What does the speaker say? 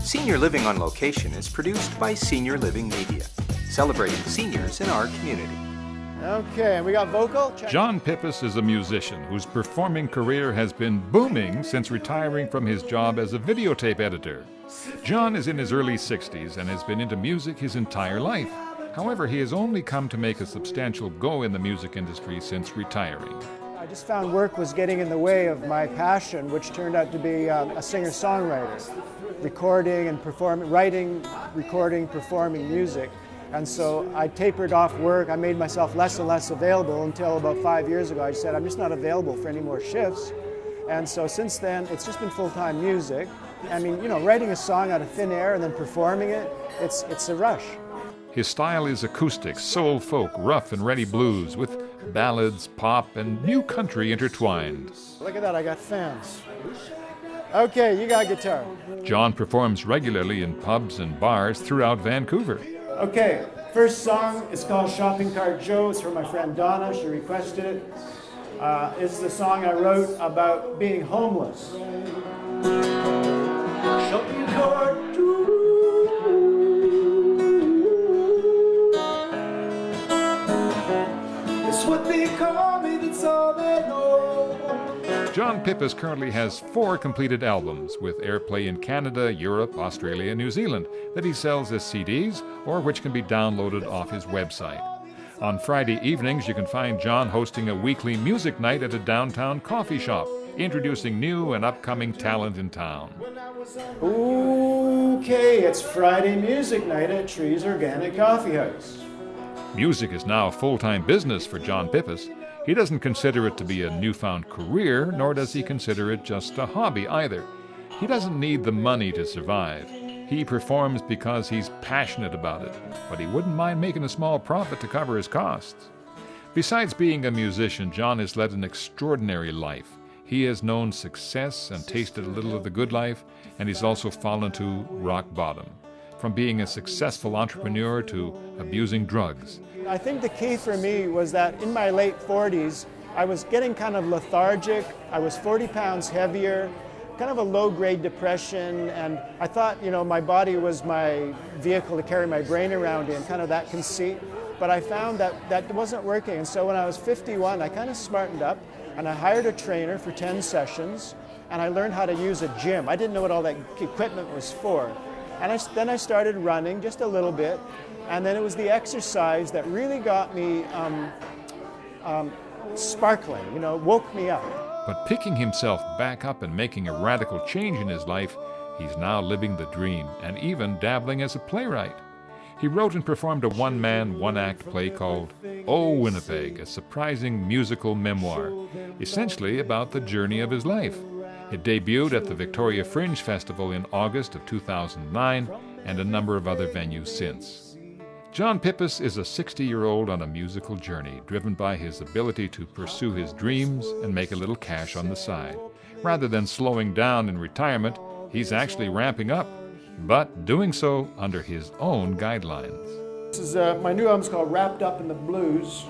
Senior Living on Location is produced by Senior Living Media, celebrating seniors in our community. Okay, and we got vocal. John Pippus is a musician whose performing career has been booming since retiring from his job as a videotape editor. John is in his early 60s and has been into music his entire life. However, he has only come to make a substantial go in the music industry since retiring. I just found work was getting in the way of my passion, which turned out to be a singer-songwriter, recording and performing, writing, recording, performing music. And so I tapered off work. I made myself less and less available until about 5 years ago. I said, I'm just not available for any more shifts. And so since then, it's just been full-time music. I mean, you know, writing a song out of thin air and then performing it, it's a rush. His style is acoustic, soul folk, rough and ready blues with ballads, pop, and new country intertwined. Look at that, I got fans. Okay, you got guitar. John performs regularly in pubs and bars throughout Vancouver. Okay, first song is called Shopping Cart Joe. It's from my friend Donna. She requested it. It's the song I wrote about being homeless. Shopping Cart Joe. It's what they call me, that's all they know. John Pippus currently has 4 completed albums with airplay in Canada, Europe, Australia, and New Zealand that he sells as CDs or which can be downloaded off his website. On Friday evenings, you can find John hosting a weekly music night at a downtown coffee shop, introducing new and upcoming talent in town. Okay, it's Friday music night at Trees Organic Coffee House. Music is now a full-time business for John Pippus. He doesn't consider it to be a newfound career, nor does he consider it just a hobby either. He doesn't need the money to survive. He performs because he's passionate about it, but he wouldn't mind making a small profit to cover his costs. Besides being a musician, John has led an extraordinary life. He has known success and tasted a little of the good life, and he's also fallen to rock bottom, from being a successful entrepreneur to abusing drugs. I think the key for me was that in my late 40s, I was getting kind of lethargic. I was 40 pounds heavier, kind of a low-grade depression, and I thought, you know, my body was my vehicle to carry my brain around in, kind of that conceit. But I found that that wasn't working, and so when I was 51, I kind of smartened up, and I hired a trainer for 10 sessions, and I learned how to use a gym. I didn't know what all that equipment was for. And then I started running just a little bit, and then it was the exercise that really got me sparkling, you know, woke me up. But picking himself back up and making a radical change in his life, he's now living the dream and even dabbling as a playwright. He wrote and performed a one-man, one-act play called Oh Winnipeg, a surprising musical memoir, essentially about the journey of his life. It debuted at the Victoria Fringe Festival in August of 2009 and a number of other venues since. John Pippus is a 60-year-old on a musical journey, driven by his ability to pursue his dreams and make a little cash on the side. Rather than slowing down in retirement, he's actually ramping up, but doing so under his own guidelines. This is my new album's called Wrapped Up in the Blues.